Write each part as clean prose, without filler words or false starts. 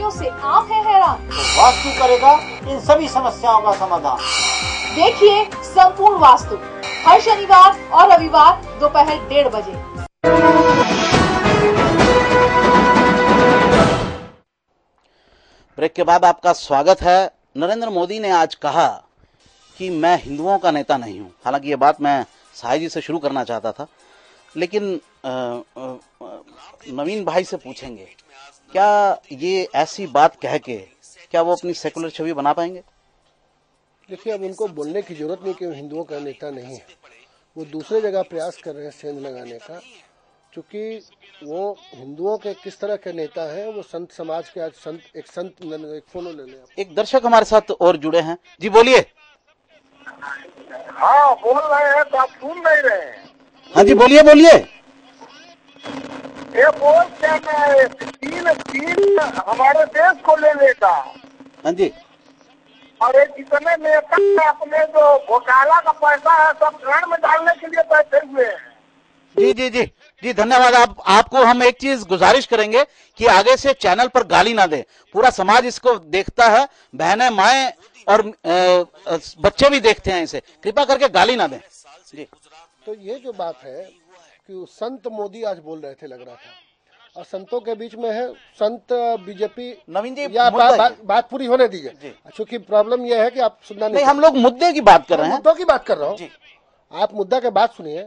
परेशानियों से आप हैं हैरान? वास्तु करेगा इन सभी समस्याओं का समाधान। देखिए संपूर्ण वास्तु हर शनिवार और रविवार दोपहर 1:30 बजे। ब्रेक के बाद आपका स्वागत है। नरेंद्र मोदी ने आज कहा कि मैं हिंदुओं का नेता नहीं हूं। हालांकि ये बात मैं साई जी से शुरू करना चाहता था, लेकिन नवीन भाई से पूछेंगे, क्या ये ऐसी बात कह के क्या वो अपनी सेकुलर छवि बना पाएंगे? देखिए, अब उनको बोलने की जरूरत नहीं कि वो हिंदुओं का नेता नहीं है। वो दूसरे जगह प्रयास कर रहे हैं सेंध लगाने का, क्योंकि वो हिंदुओं के किस तरह के नेता हैं। वो संत समाज के आज एक फोन ले लें। एक दर्शक हमारे साथ और जुड़े हैं। जी बोलिए। हाँ, बोल रहे हैं तो आप सुन नहीं रहे हैं। हाँ जी बोलिए बोलिए। ये बोल क्या है, चीन हमारे देश को लेने का। हाँ जी। और ये जितने नेता अपने जो घोटाला का पैसा है सब ग्रहण में डालने के लिए बैठे हुए हैं। जी जी जी जी धन्यवाद। आपको हम एक चीज गुजारिश करेंगे कि आगे से चैनल पर गाली ना दे। पूरा समाज इसको देखता है, बहनें माएं और बच्चे भी देखते हैं इसे। कृपा करके गाली ना दें। जी। तो ये जो बात है कि संत मोदी आज बोल रहे थे, लग रहा था, और संतों के बीच में है संत बीजेपी। नवीन जी या बात पूरी होने दीजिए, क्योंकि प्रॉब्लम यह है कि आप सुनना नहीं। हम लोग मुद्दे की बात कर रहे हैं। मुद्दों की बात कर रहा हूँ, आप मुद्दा के बात सुनिए।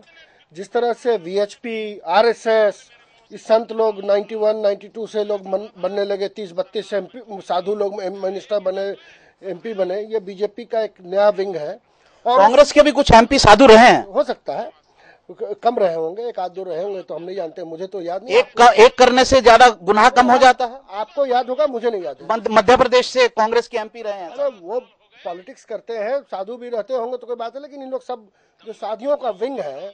जिस तरह से वीएचपी, आरएसएस, इस संत लोग 91, 92 से लोग बनने लगे, 30-32 एमपी साधु लोग मिनिस्टर बने, एमपी बने। ये बीजेपी का एक नया विंग है। और कांग्रेस के भी कुछ एमपी साधु रहे हैं। हो सकता है कम रहे होंगे, एक आध दो रहे होंगे, तो हम नहीं जानते। मुझे तो याद नहीं। एक करने से ज्यादा गुनाह कम हो जाता है। आपको याद होगा, मुझे नहीं याद है। मध्य प्रदेश से कांग्रेस के एमपी रहे हैं। अरे वो पॉलिटिक्स करते हैं, साधु भी रहते होंगे तो कोई बात है, लेकिन इन लोग सब जो साधियों का विंग है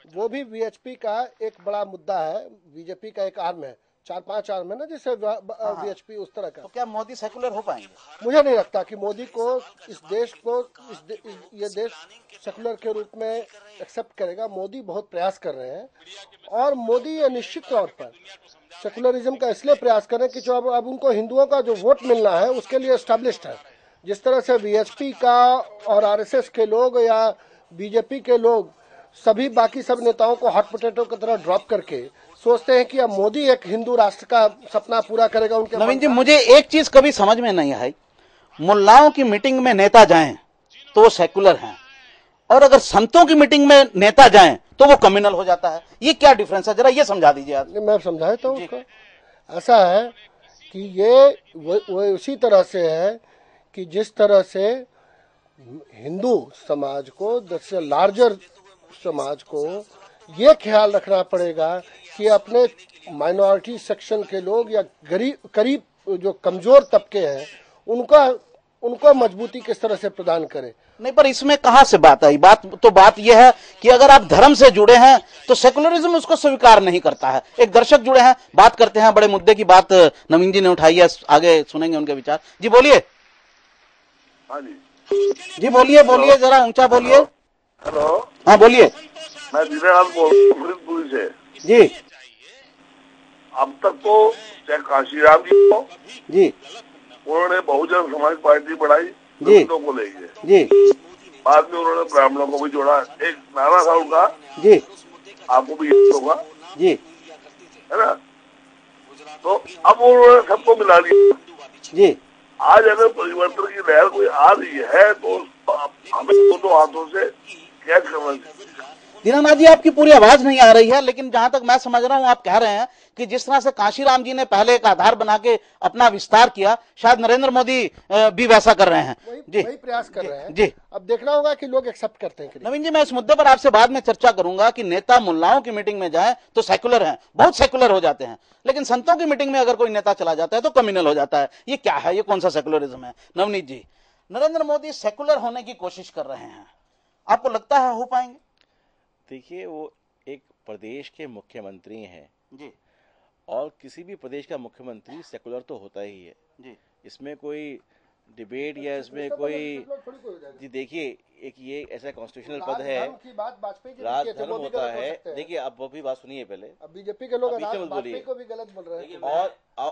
वो भी वीएचपी का एक बड़ा मुद्दा है। बीजेपी का एक आर्म है, 4-5 आर्म है ना, जिससे वीएचपी उस तरह का। तो क्या मोदी सेकुलर हो पाएंगे? मुझे नहीं लगता कि मोदी को इस देश को ये देश सेकुलर के रूप में एक्सेप्ट करेगा। मोदी बहुत प्रयास कर रहे हैं, और मोदी ये निश्चित तौर पर सेकुलरिज्म का इसलिए प्रयास कर रहे हैं कि जो अब उनको हिंदुओं का जो वोट मिलना है उसके लिए एस्टेब्लिश्ड है। जिस तरह से वीएचपी का और आरएसएस के लोग या बीजेपी के लोग सभी बाकी सब नेताओं को हॉट पोटैटो की तरह ड्रॉप करके सोचते हैं कि अब मोदी एक हिंदू राष्ट्र का सपना पूरा करेगा उनके। नवीन जी, मुझे एक चीज कभी समझ में नहीं आई। मुल्लाओं की मीटिंग में नेता जाएं तो वो सेकुलर हैं, और अगर संतों की मीटिंग में नेता जाएं तो वो कम्युनल हो जाता है। ये क्या डिफरेंस है, जरा ये समझा दीजिए आप। मैं समझाए तो उसको ऐसा है कि ये वो उसी तरह से है कि जिस तरह से हिंदू समाज को, जैसे लार्जर समाज को ये ख्याल रखना पड़ेगा कि अपने माइनॉरिटी सेक्शन के लोग या करीब जो कमजोर तबके हैं उनको मजबूती किस तरह से प्रदान करें। नहीं, पर इसमें कहां से बात आई? बात यह है कि अगर आप धर्म से जुड़े हैं तो सेकुलरिज्म उसको स्वीकार नहीं करता है। एक दर्शक जुड़े हैं, बात करते हैं। बड़े मुद्दे की बात नवीन जी ने उठाई है, आगे सुनेंगे उनके विचार। जी बोलिए। हाँ जी बोलिए जरा ऊंचा बोलिए। हेलो। हाँ बोलिए। मैं दीनानाथ बोल रहा हूँ फरीदपुर से। जी। अब तक तो चाहे काशीराम जी हो जी, उन्होंने बहुजन समाज पार्टी बढ़ाई दलितों को लेके जी। बाद में उन्होंने ब्राह्मणों को भी जोड़ा। एक नारा था उनका, जी आपको भी याद होगा जी, है ना। तो अब उन्होंने सबको मिला लिया जी। आज अगर परिवर्तन की लहर कोई आ रही है तो हमें दोनों हाथों से कैच करना चाहिए। दीनानाथ जी, आपकी पूरी आवाज नहीं आ रही है, लेकिन जहां तक मैं समझ रहा हूं आप कह रहे हैं कि जिस तरह से काशीराम जी ने पहले एक आधार बना के अपना विस्तार किया, शायद नरेंद्र मोदी भी वैसा कर रहे हैं। वही प्रयास कर रहे हैं जी। अब देखना होगा कि लोग एक्सेप्ट करते हैं कि नहीं। नवीन जी, मैं इस मुद्दे पर आपसे बाद में चर्चा करूंगा कि नेता मुल्लाओं की मीटिंग में जाए तो सेकुलर हैं, बहुत सेकुलर हो जाते हैं, लेकिन संतों की मीटिंग में अगर कोई नेता चला जाता है तो कम्युनल हो जाता है। ये क्या है? ये कौन सा सेकुलरिज्म है? नवनीत जी, नरेंद्र मोदी सेकुलर होने की कोशिश कर रहे हैं, आपको लगता है हो पाएंगे? देखिए, वो एक प्रदेश के मुख्यमंत्री हैं जी, और किसी भी प्रदेश का मुख्यमंत्री सेकुलर तो होता ही है जी। इसमें कोई डिबेट या इसमें कोई जी देखिए, एक ये ऐसा कॉन्स्टिट्यूशनल पद है, की बात वाजपेयी की राज की है, तो धर्म मोदी होता गलत हो है। सकते हैं। देखिए, अब वो भी बात सुनिए पहले, अब बीजेपी के लोग अभी से मत वाजपेयी बोलिए। को भी गलत बोल रहे हैं।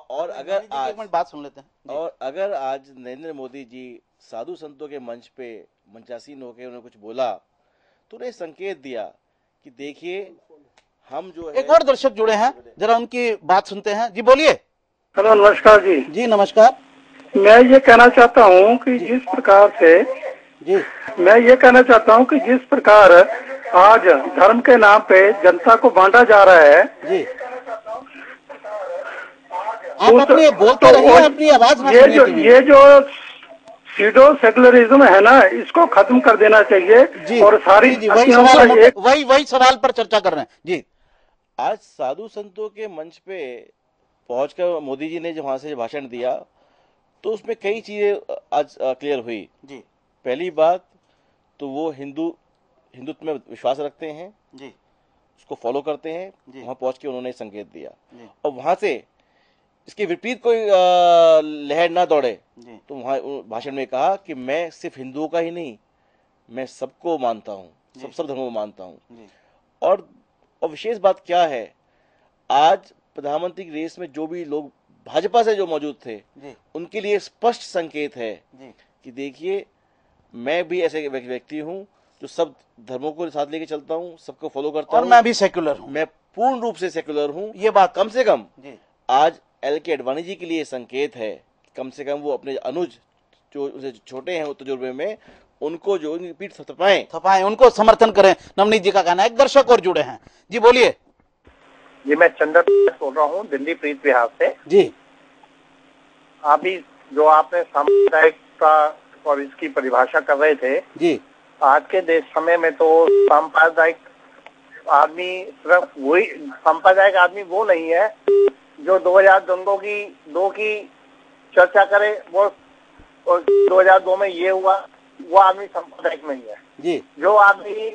और अगर आज एक मिनट बात सुन लेते हैं। और अगर आज नरेंद्र मोदी जी साधु संतों के मंच पे मंचासीन होकर उन्होंने कुछ बोला, तो उन्हें संकेत दिया कि देखिए हम जो है। एक और दर्शक जुड़े हैं, जरा उनकी बात सुनते हैं। जी बोलिए। हेलो, नमस्कार जी। जी नमस्कार। मैं ये कहना चाहता हूँ कि जिस प्रकार से जी जिस प्रकार आज धर्म के नाम पे जनता को बांटा जा रहा है जी, आप अपनी बोलते रहिए, अपनी आवाज ना सुनिए टीवी में। ये जो सीडो सेकुलरिज्म है ना, इसको खत्म कर देना चाहिए। जी, और सारी जी, वही सवाल पर चर्चा कर रहे हैं जी। आज साधु संतों के मंच पे पहुंचकर मोदी जी ने जब वहां से भाषण दिया, तो उसमें कई चीजें आज क्लियर हुई जी। पहली बात तो वो हिंदुत्व में विश्वास रखते हैं जी, उसको फॉलो करते हैं। जी। वहां पहुंच के उन्होंने संकेत दिया जी। और वहां से इसके विपरीत कोई लहर ना दौड़े, तो वहां भाषण में कहा कि मैं सिर्फ हिंदुओं का ही नहीं, मैं सबको मानता हूँ, सब धर्मों को मानता हूँ। और विशेष बात क्या है, आज प्रधानमंत्री की रेस में जो भी लोग भाजपा से जो मौजूद थे, उनके लिए स्पष्ट संकेत है कि देखिए मैं भी ऐसे व्यक्ति हूँ जो सब धर्मों को साथ लेके चलता हूँ, सबको फॉलो करता हूँ, और मैं भी सेक्युलर हूँ, मैं पूर्ण रूप से सेक्युलर हूँ। ये बात कम से कम आज LK आडवाणी जी के लिए संकेत है, कम से कम वो अपने अनुज जो उनसे छोटे हैं वो तजुर्बे में, उनको जो उनकी पीठ थपथपाएं, उनको समर्थन करें। नवनीत जी का कहना है। एक दर्शक और जुड़े हैं। जी बोलिए। जी, मैं चंद्र बोल रहा हूँ दिल्ली प्रीत विहार से। जी, अभी जो आपने सांप्रदायिकता और इसकी परिभाषा कर रहे थे जी, आज के देश समय में तो सांप्रदायिक आदमी सिर्फ वही सांप्रदायिक आदमी वो नहीं है जो 2002 की चर्चा करे, वो 2002 में ये हुआ, वो आदमी सांप्रदायिक नहीं है जी। जो आदमी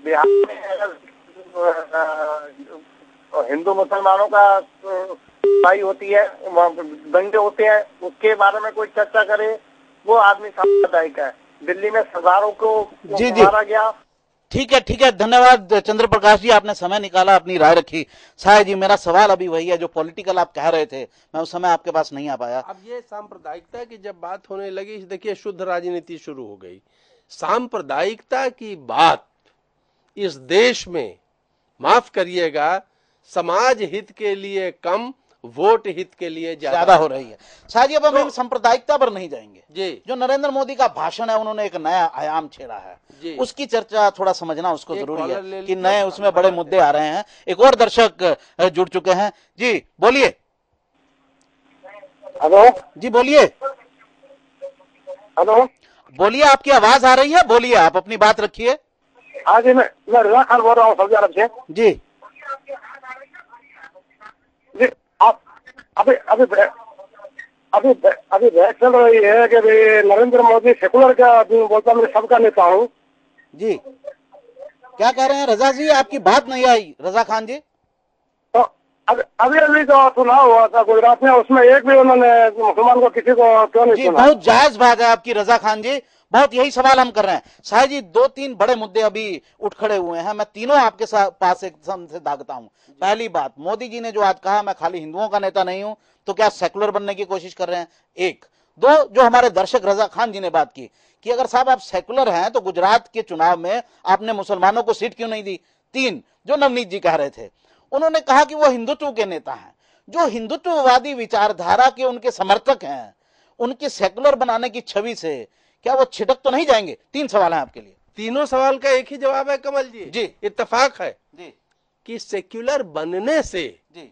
बिहार में अगर हिंदू मुसलमानों का लड़ाई होती है, दंगे होते हैं, उसके बारे में कोई चर्चा करे, वो आदमी सांप्रदायिक है। दिल्ली में सरदारों को मारा गया। ठीक है, धन्यवाद चंद्र प्रकाश जी, आपने समय निकाला, अपनी राय रखी। साय जी, मेरा सवाल अभी वही है जो पॉलिटिकल आप कह रहे थे, मैं उस समय आपके पास नहीं आ पाया। अब ये सांप्रदायिकता की जब बात होने लगी, देखिए शुद्ध राजनीति शुरू हो गई। सांप्रदायिकता की बात इस देश में, माफ करिएगा, समाज हित के लिए कम, वोट हित के लिए ज्यादा हो रही है। शायद अब हम सांप्रदायिकता पर नहीं जाएंगे जी। जो नरेंद्र मोदी का भाषण है, उन्होंने एक नया आयाम छेड़ा है, उसकी चर्चा थोड़ा समझना उसको जरूरी है कि नए उसमें बड़े मुद्दे आ रहे हैं। एक और दर्शक जुड़ चुके हैं। जी बोलिए। हेलो जी बोलिए। हेलो बोलिए, आपकी आवाज आ रही है, बोलिए, आप अपनी बात रखिए। हाँ जी, मैं रजा खान बोल रहा हूँ सऊदी अरब से। जी जी, आप अभी अभी बहस चल रही है कि नरेंद्र मोदी सेकुलर का बोलता, मैं सबका नेता हूँ। जी क्या कह रहे हैं रजा जी? आपकी बात नहीं आई रजा खान जी। तो अभी तो चुनाव हुआ था गुजरात में, उसमें एक भी उन्होंने मुसलमान को किसी को क्यों नहीं सुना? बहुत जायज बात है आपकी रजा खान जी, बहुत यही सवाल हम कर रहे हैं। साहिब जी, 2-3 बड़े मुद्दे अभी उठ खड़े हुए हैं, मैं तीनों आपके पास एक से दागता हूं। पहली बात, मोदी जी ने जो आज कहा मैं खाली हिंदुओं का नेता नहीं हूं, तो क्या सेकुलर बनने की कोशिश कर रहे हैं? एक। दो, जो हमारे दर्शक रजा खान जी ने बात की कि अगर साहब आप सेकुलर हैं तो गुजरात के चुनाव में आपने मुसलमानों को सीट क्यों नहीं दी? तीन, जो नवनीत जी कह रहे थे, उन्होंने कहा कि वो हिंदुत्व के नेता हैं, जो हिंदुत्ववादी विचारधारा के उनके समर्थक हैं, उनके सेकुलर बनाने की छवि से क्या वो छिटक तो नहीं जाएंगे? 3 सवाल हैं आपके लिए। तीनों सवाल का एक ही जवाब है कमल जी। जी, इत्तेफाक है जी कि सेक्युलर बनने से जी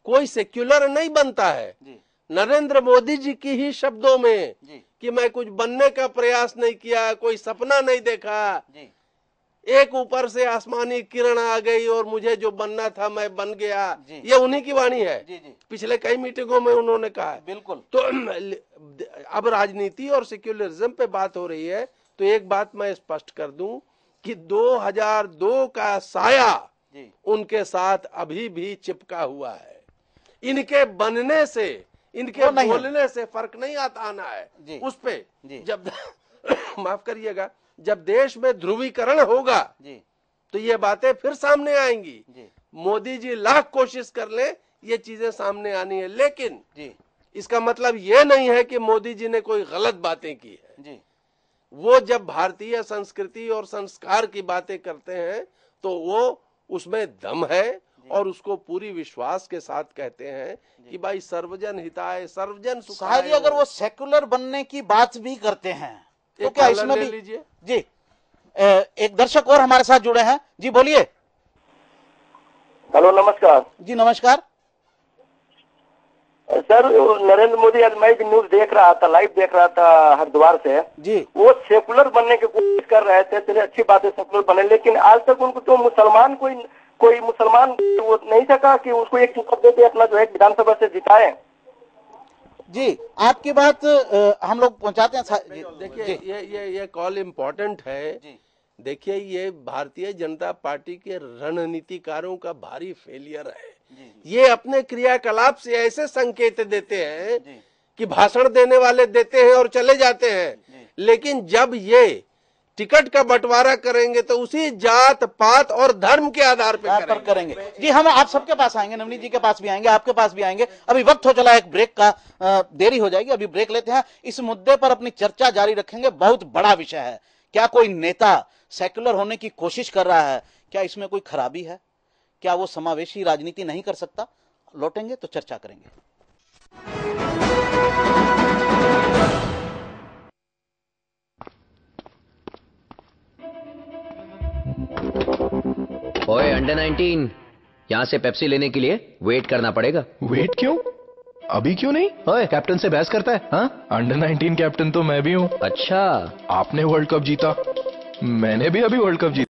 कोई सेक्युलर नहीं बनता है। जी नरेंद्र मोदी जी की ही शब्दों में जी कि मैं कुछ बनने का प्रयास नहीं किया, कोई सपना नहीं देखा, जी एक ऊपर से आसमानी किरण आ गई और मुझे जो बनना था मैं बन गया, ये उन्हीं की वाणी है। जी जी पिछले कई मीटिंगों में उन्होंने कहा है। बिल्कुल। तो अब राजनीति और सेक्युलरिज्म पे बात हो रही है, तो एक बात मैं स्पष्ट कर दूं कि 2002 का साया उनके साथ अभी भी चिपका हुआ है। इनके बनने से इनके वो नहीं है। बोलने से फर्क नहीं आना है जी। उस पे जी। जब माफ करिएगा, जब देश में ध्रुवीकरण होगा जी तो ये बातें फिर सामने आएंगी। जी मोदी जी लाख कोशिश कर ले, ये चीजें सामने आनी है, लेकिन जी इसका मतलब ये नहीं है कि मोदी जी ने कोई गलत बातें की है। जी वो जब भारतीय संस्कृति और संस्कार की बातें करते हैं तो वो उसमें दम है और उसको पूरी विश्वास के साथ कहते हैं कि भाई सर्वजन हिताय सर्वजन सुखाय। शायद ही अगर वो सेकुलर बनने की बात भी करते हैं तो एक क्या कॉलर इसमें ले भी लीजिए। जी एक दर्शक और हमारे साथ जुड़े हैं। जी बोलिए। हेलो, नमस्कार जी नमस्कार। सर। नरेंद्र मोदी, आज मैं भी न्यूज देख रहा था, लाइव देख रहा था हरिद्वार से। जी वो सेकुलर बनने की कोशिश कर रहे थे, चलिए अच्छी बात है सेकुलर बने, लेकिन आज तक उनको तो मुसलमान कोई मुसलमान वो नहीं सका कि उसको एक टिकट देते अपना जो है विधानसभा से जिताए। जी आपकी बात हम लोग पहुंचाते हैं। देखिए ये कॉल इम्पोर्टेंट है। देखिए ये भारतीय जनता पार्टी के रणनीतिकारों का भारी फेलियर है। ये अपने क्रियाकलाप से ऐसे संकेत देते हैं कि भाषण देने वाले देते हैं और चले जाते हैं, लेकिन जब ये टिकट का बंटवारा करेंगे तो उसी जात पात और धर्म के आधार पर करेंगे। जी हम आप सबके पास आएंगे, नवनीत जी के पास भी आएंगे, आपके पास भी आएंगे। अभी वक्त हो चला एक ब्रेक का, देरी हो जाएगी, अभी ब्रेक लेते हैं। इस मुद्दे पर अपनी चर्चा जारी रखेंगे। बहुत बड़ा विषय है। क्या कोई नेता सेक्युलर होने की कोशिश कर रहा है? क्या इसमें कोई खराबी है? क्या वो समावेशी राजनीति नहीं कर सकता? लौटेंगे तो चर्चा करेंगे। ओए अंडर 19, यहाँ से पेप्सी लेने के लिए वेट करना पड़ेगा। वेट क्यों? अभी क्यों नहीं? ओए कैप्टन से बहस करता है? हाँ, अंडर 19 कैप्टन तो मैं भी हूँ। अच्छा, आपने वर्ल्ड कप जीता, मैंने भी अभी वर्ल्ड कप जीता।